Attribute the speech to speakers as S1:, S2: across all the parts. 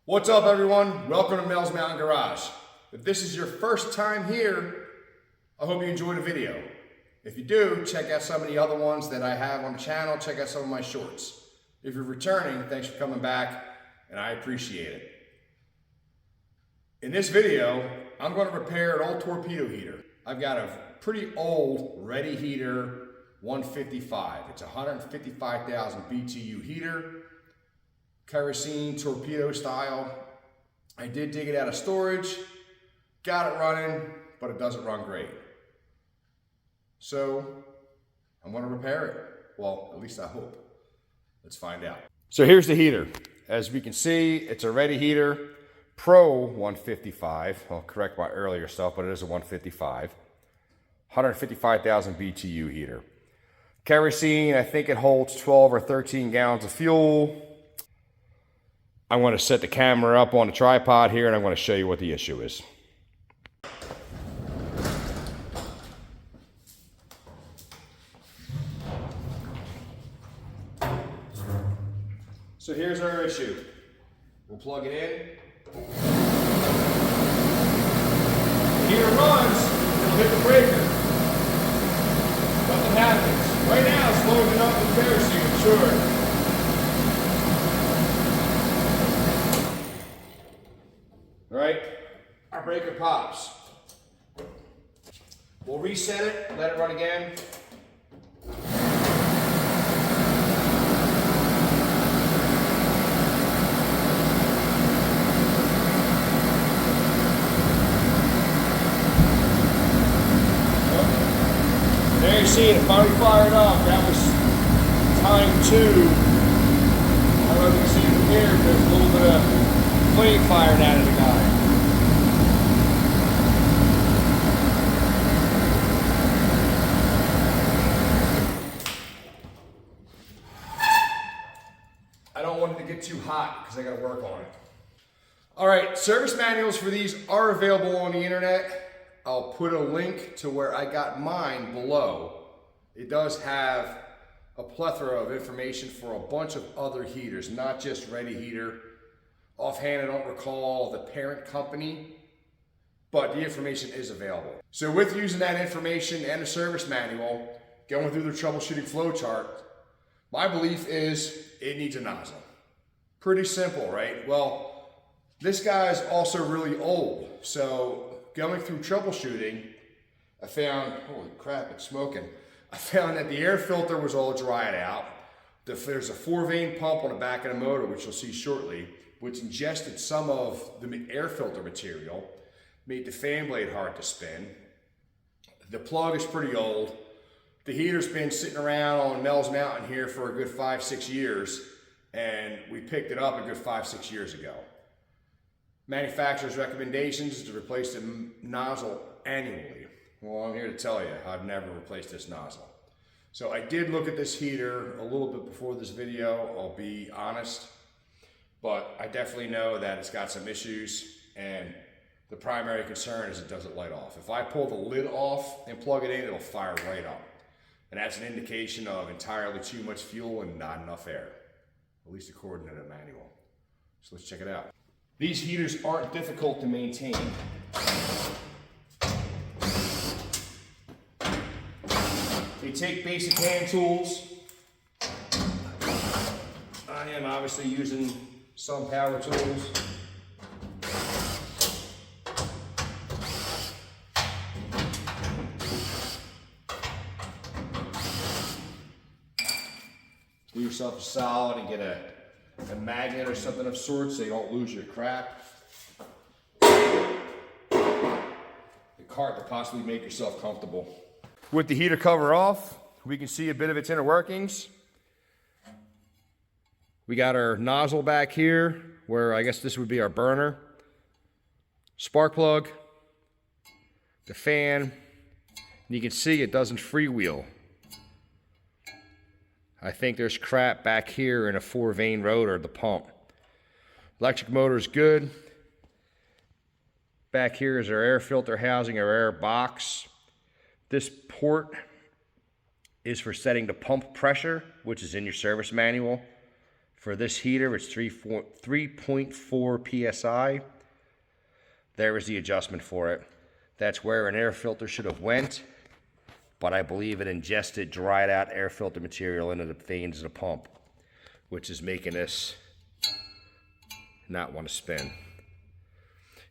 S1: What's up, everyone? Welcome to Mehl's Mountain Garage. If this is your first time here, I hope you enjoyed the video. If you do, check out some of the other ones that I have on the channel. Check out some of my shorts. If you're returning, thanks for coming back, and I appreciate it. In this video, I'm going to repair an old torpedo heater. I've got a pretty old Reddy Heater 155. It's a 155,000 BTU heater. Kerosene torpedo style. I did dig it out of storage, got it running, but it doesn't run great. So I'm going to repair it. Well, at least I hope. Let's find out. So here's the heater. As we can see, it's a Reddy Heater Pro155. I'll correct my earlier stuff, but it is a 155. 155,000 BTU heater. Kerosene, I think it holds 12 or 13 gallons of fuel. I'm going to set the camera up on the tripod here and I'm going to show you what the issue is. So here's our issue. We'll plug it in. The heater runs, it'll hit the breaker. Nothing happens. Right now it's loading up with kerosene, sure. Right? Our breaker pops. We'll reset it, let it run again. There you see it finally fired up. That was time 2. I don't know if you can see from here, but there's a little bit of flame fired out of the guy. I don't want it to get too hot because I got to work on it. All right, service manuals for these are available on the internet. I'll put a link to where I got mine below. It does have a plethora of information for a bunch of other heaters, not just Reddy Heater. Offhand, I don't recall the parent company, but the information is available. So with using that information and the service manual, going through the troubleshooting flowchart, my belief is it needs a nozzle. Pretty simple, right? Well, this guy's also really old. So going through troubleshooting, I found, holy crap, it's smoking. I found that the air filter was all dried out. There's a 4-vein pump on the back of the motor, which you'll see shortly, which ingested some of the air filter material, made the fan blade hard to spin. The plug is pretty old. The heater's been sitting around on Mehl's Mountain here for a good 5-6 years, and we picked it up a good 5-6 years ago. Manufacturer's recommendations is to replace the nozzle annually. Well, I'm here to tell you, I've never replaced this nozzle. So I did look at this heater a little bit before this video, I'll be honest. But I definitely know that it's got some issues, and the primary concern is it doesn't light off. If I pull the lid off and plug it in, it'll fire right up. And that's an indication of entirely too much fuel and not enough air, at least according to the manual. So let's check it out. These heaters aren't difficult to maintain. They take basic hand tools. I am obviously using some power tools. Do yourself a solid and get a magnet or something of sorts so you don't lose your crap. The cart to possibly make yourself comfortable. With the heater cover off, we can see a bit of its inner workings. We got our nozzle back here, where I guess this would be our burner. Spark plug, the fan, and you can see it doesn't freewheel. I think there's crap back here in a 4-vein rotor, the pump. Electric motor is good. Back here is our air filter housing, our air box. This port is for setting the pump pressure, which is in your service manual. For this heater, it's 3.4 PSI. There is the adjustment for it. That's where an air filter should have went, but I believe it ingested dried out air filter material into the vanes of the pump, which is making this not want to spin.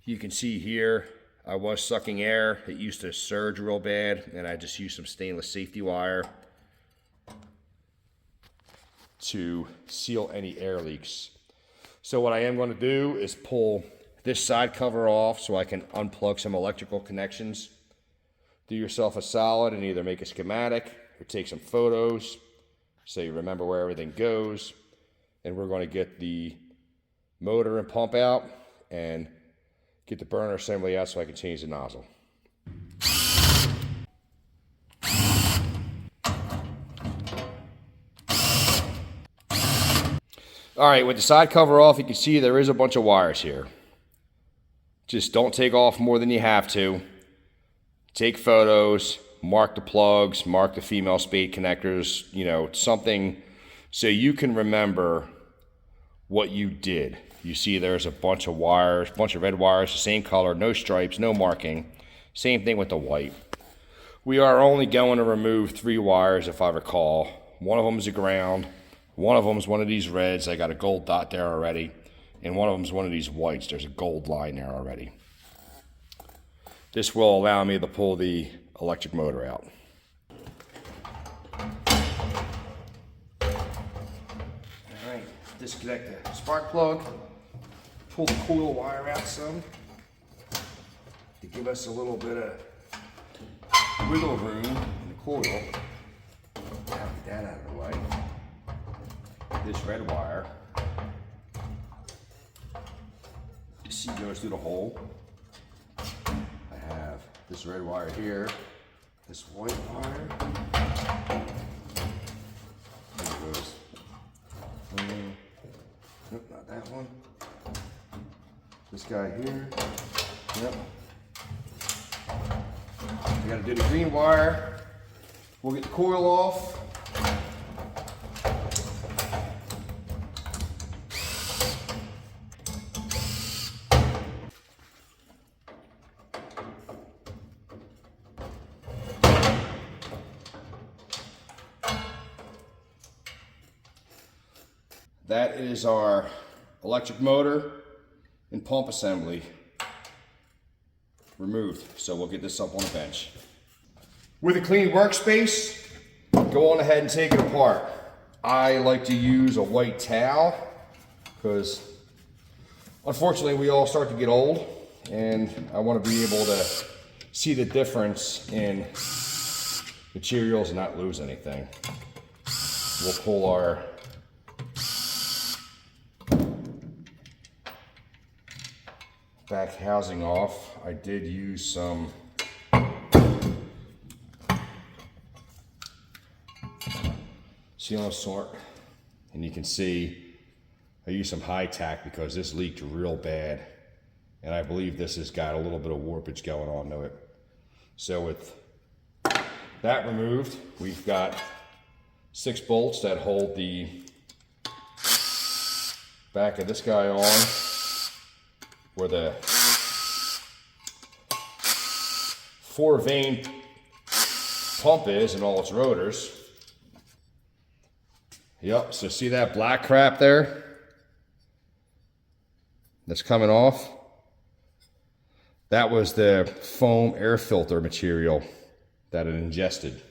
S1: You can see here, I was sucking air. It used to surge real bad, and I just used some stainless safety wire to seal any air leaks. So what I am going to do is pull this side cover off so I can unplug some electrical connections. Do yourself a solid and either make a schematic or take some photos so you remember where everything goes. And we're going to get the motor and pump out and get the burner assembly out so I can change the nozzle. All right, with the side cover off, you can see there is a bunch of wires here. Just don't take off more than you have to. Take photos, mark the plugs, mark the female spade connectors, you know, something so you can remember what you did. You see there's a bunch of wires, bunch of red wires, the same color, no stripes, no marking. Same thing with the white. We are only going to remove 3 wires if I recall. One of them is a ground. One of them is one of these reds. I got a gold dot there already. And one of them is one of these whites. There's a gold line there already. This will allow me to pull the electric motor out. All right, disconnect the spark plug. Pull the coil wire out some to give us a little bit of wiggle room in the coil. Now get that out of the way. This red wire, you see, goes through the hole. I have this red wire here, this white wire. There it goes. Nope, not that one. This guy here. Yep. We gotta do the green wire. We'll get the coil off. That is our electric motor and pump assembly removed. So we'll get this up on a bench. With a clean workspace, go on ahead and take it apart. I like to use a white towel because unfortunately we all start to get old and I want to be able to see the difference in materials and not lose anything. We'll pull our back housing off. I did use some sealant sort, and you can see I used some high tack because this leaked real bad, and I believe this has got a little bit of warpage going on to it. So with that removed, we've got 6 bolts that hold the back of this guy on, where the 4-vane pump is and all its rotors. Yep, so see that black crap there that's coming off? That was the foam air filter material that it ingested.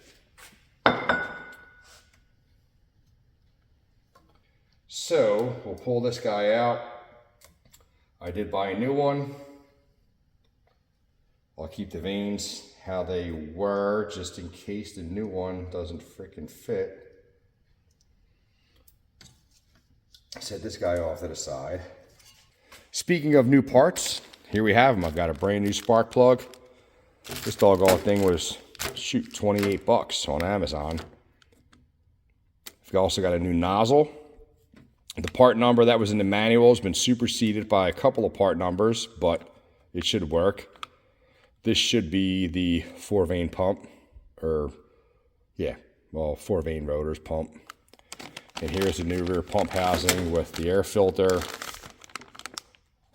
S1: So we'll pull this guy out. I did buy a new one. I'll keep the vanes how they were just in case the new one doesn't frickin' fit. Set this guy off to the side. Speaking of new parts, here we have them. I've got a brand new spark plug. This doggone thing was, shoot, 28 bucks on Amazon. I've also got a new nozzle. The part number that was in the manual has been superseded by a couple of part numbers, but it should work. This should be the 4-vane pump, or yeah, well, 4-vane rotors pump. And here's the new rear pump housing with the air filter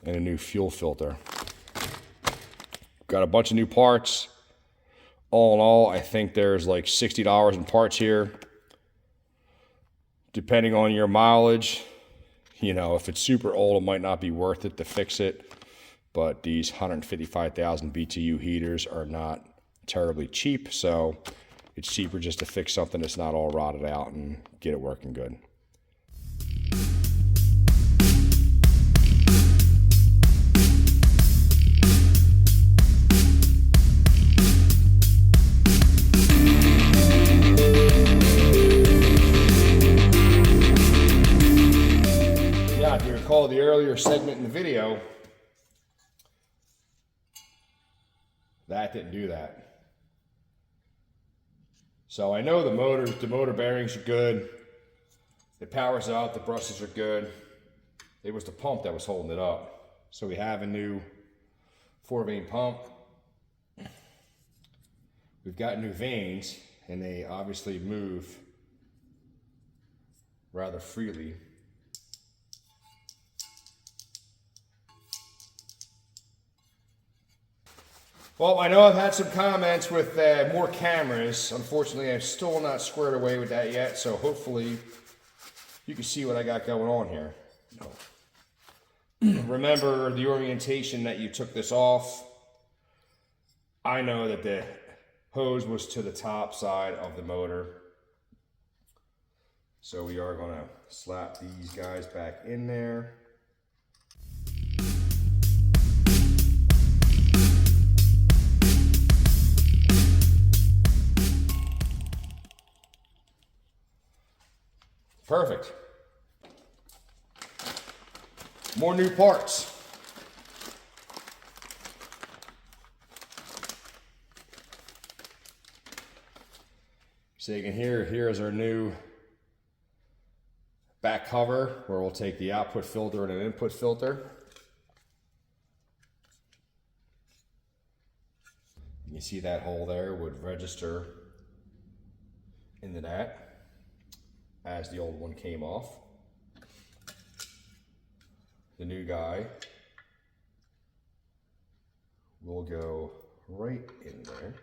S1: and a new fuel filter. Got a bunch of new parts. All in all, I think there's like $60 in parts here. Depending on your mileage, you know, if it's super old, it might not be worth it to fix it. But these 155,000 BTU heaters are not terribly cheap, so it's cheaper just to fix something that's not all rotted out and get it working good. Yeah, if you recall the earlier segment in the video, that didn't do that. So I know the motor bearings are good. It powers out, the brushes are good. It was the pump that was holding it up. So we have a new 4-vein pump. We've got new vanes, and they obviously move rather freely. Well, I know I've had some comments with more cameras. Unfortunately, I'm still not squared away with that yet, so hopefully you can see what I got going on here. Remember the orientation that you took this off. I know that the hose was to the top side of the motor. So we are going to slap these guys back in there. Perfect. More new parts. So you can hear, here is our new back cover where we'll take the output filter and an input filter. You see that hole there would register into that as the old one came off. The new guy will go right in there.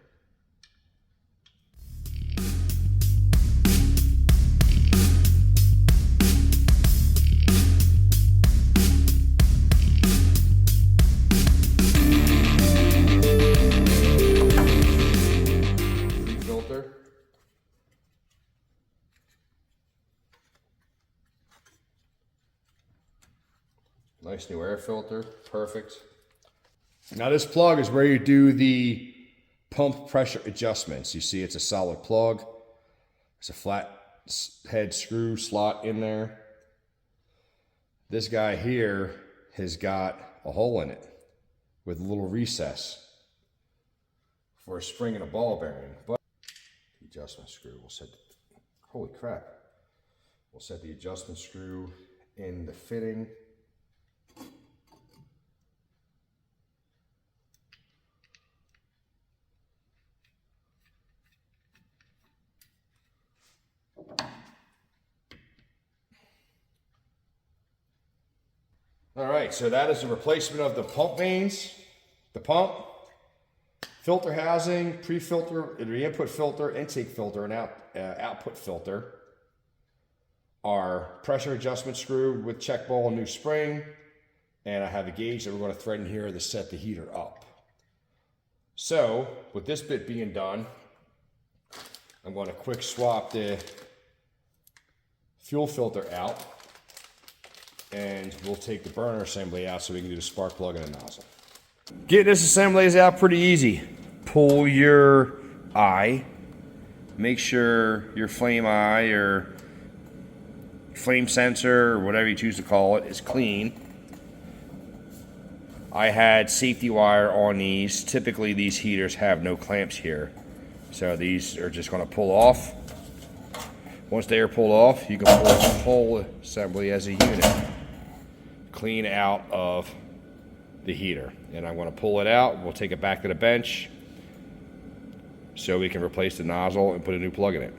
S1: Filter. Nice new air filter, perfect. Now this plug is where you do the pump pressure adjustments. You see it's a solid plug. There's a flat head screw slot in there. This guy here has got a hole in it with a little recess for a spring and a ball bearing. But the adjustment screw, we'll set, holy crap. We'll set the adjustment screw in the fitting. All right, so that is the replacement of the pump vanes, the pump, filter housing, pre-filter, the input filter, intake filter, and output filter. Our pressure adjustment screw with check ball and new spring. And I have a gauge that we're going to thread in here to set the heater up. So, with this bit being done, I'm going to quick swap the fuel filter out. And we'll take the burner assembly out so we can do the spark plug and the nozzle. Getting this assembly is out pretty easy. Pull your eye. Make sure your flame eye or flame sensor or whatever you choose to call it is clean. I had safety wire on these. Typically these heaters have no clamps here. So these are just going to pull off. Once they are pulled off, you can pull the whole assembly as a unit. Clean out of the heater. And I'm going to pull it out. We'll take it back to the bench so we can replace the nozzle and put a new plug in it.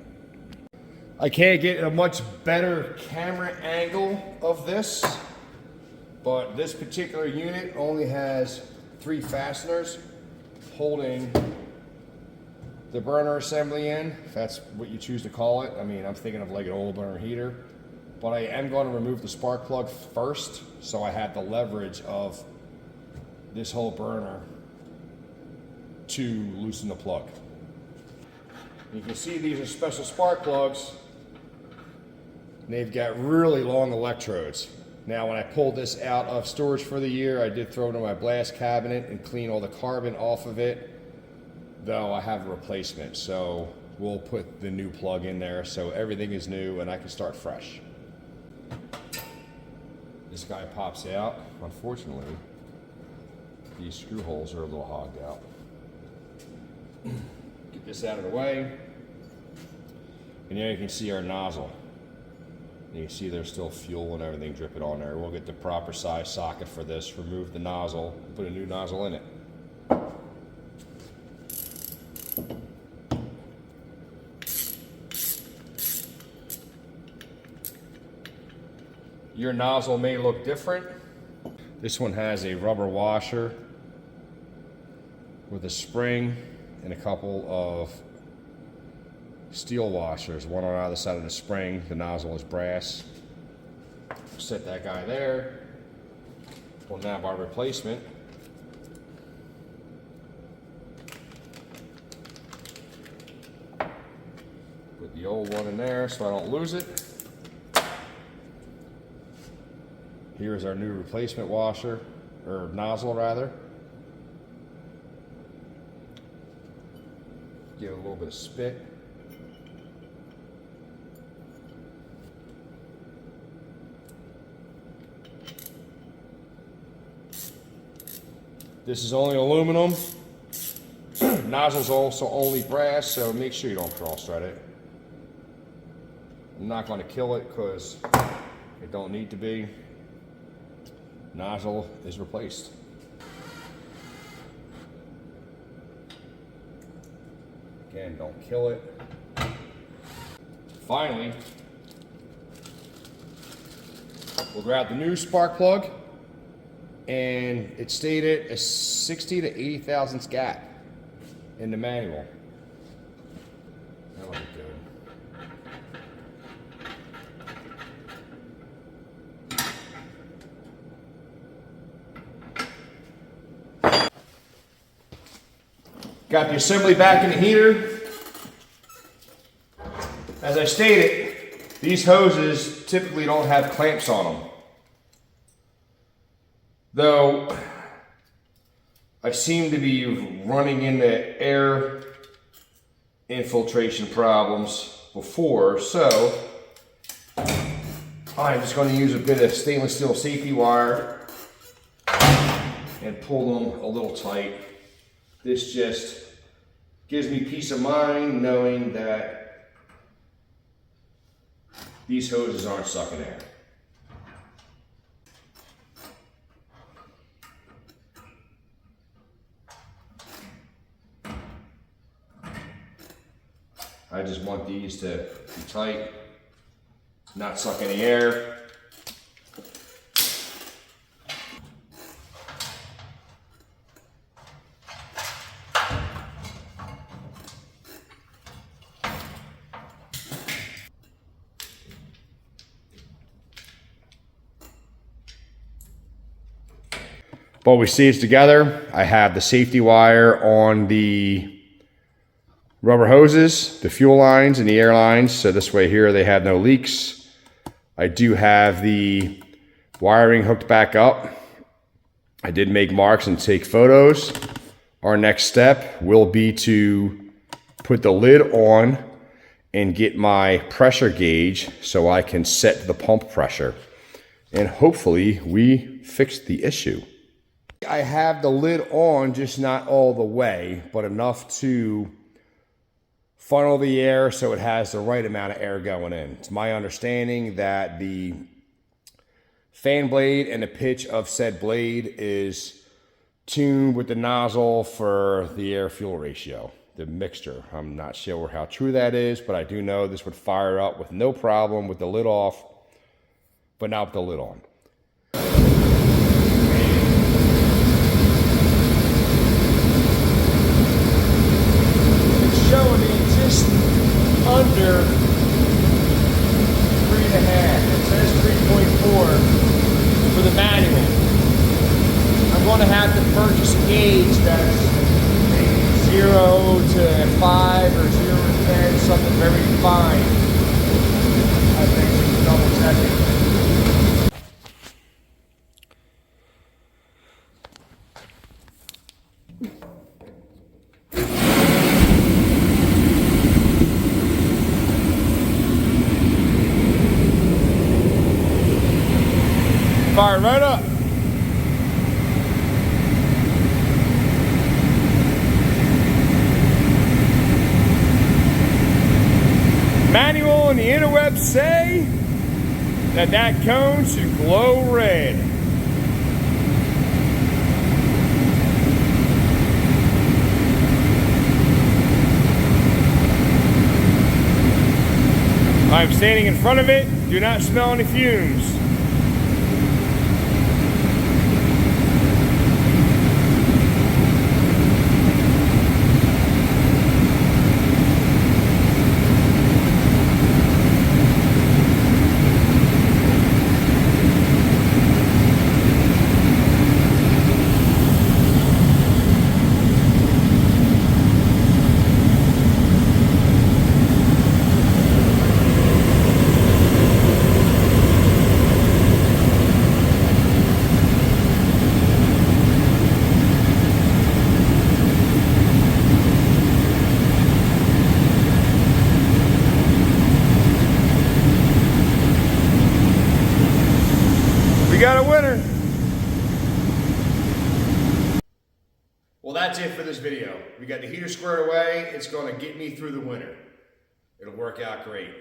S1: I can't get a much better camera angle of this, but this particular unit only has 3 fasteners holding the burner assembly in, if that's what you choose to call it. I mean, I'm thinking of like an oil burner heater, but I am going to remove the spark plug first, so I have the leverage of this whole burner to loosen the plug. You can see these are special spark plugs. And they've got really long electrodes. Now, when I pulled this out of storage for the year, I did throw it in my blast cabinet and clean all the carbon off of it, though I have a replacement. So we'll put the new plug in there so everything is new and I can start fresh. This guy pops out. Unfortunately, these screw holes are a little hogged out. Get this out of the way. And here you can see our nozzle. You can see there's still fuel and everything dripping on there. We'll get the proper size socket for this, remove the nozzle, put a new nozzle in it. Your nozzle may look different. This one has a rubber washer with a spring and a couple of steel washers, one on either side of the spring. The nozzle is brass. Set that guy there. We'll nab our replacement. Put the old one in there so I don't lose it. Here's our new replacement washer, or nozzle rather. Give it a little bit of spit. This is only aluminum. Nozzle's also only brass, so make sure you don't cross-thread it. I'm not going to kill it because it don't need to be. Nozzle is replaced. Again, don't kill it. Finally, we'll grab the new spark plug, and it stated a 60 to 80 thousandths gap in the manual. That'll be good. Got the assembly back in the heater. As I stated, these hoses typically don't have clamps on them. Though I seem to be running into air infiltration problems before, so I'm just going to use a bit of stainless steel safety wire and pull them a little tight. This just gives me peace of mind knowing that these hoses aren't sucking air. I just want these to be tight, not suck any air. But we see it together. I have the safety wire on the rubber hoses, the fuel lines and the air lines. So this way here, they have no leaks. I do have the wiring hooked back up. I did make marks and take photos. Our next step will be to put the lid on and get my pressure gauge so I can set the pump pressure. And hopefully we fixed the issue. I have the lid on, just not all the way, but enough to funnel the air so it has the right amount of air going in. It's my understanding that the fan blade and the pitch of said blade is tuned with the nozzle for the air fuel ratio. the mixture. I'm not sure how true that is, but I do know this would fire up with no problem with the lid off, but not with the lid on. It's showing me just under 3.5. It says 3.4 for the manual. I'm going to have to purchase a gauge that's 0 to 5 or 0 to 10, something very fine. I think we can double check it. Fire right up. Manual and the interwebs say that cone should glow red. I'm standing in front of it. Do not smell any fumes. We got a winner. Well, that's it for this video. We got the heater squared away. It's going to get me through the winter. It'll work out great.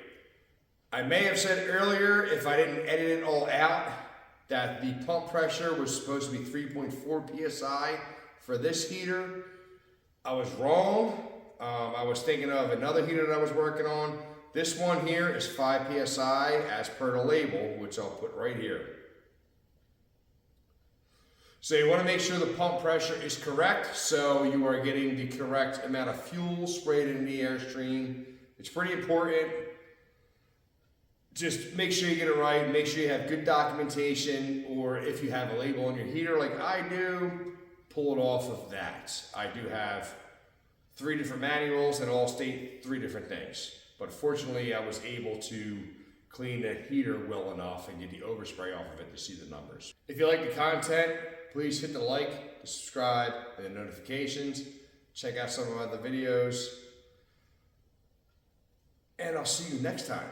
S1: I may have said earlier, if I didn't edit it all out, that the pump pressure was supposed to be 3.4 psi for this heater. I was wrong. I was thinking of another heater that I was working on. This one here is 5 psi as per the label, which I'll put right here. So you want to make sure the pump pressure is correct, so you are getting the correct amount of fuel sprayed in the airstream. It's pretty important. Just make sure you get it right. Make sure you have good documentation, or if you have a label on your heater like I do, pull it off of that. I do have 3 different manuals that all state 3 different things. But fortunately, I was able to clean the heater well enough and get the overspray off of it to see the numbers. If you like the content, please hit the like, the subscribe, and the notifications. Check out some of my other videos. And I'll see you next time.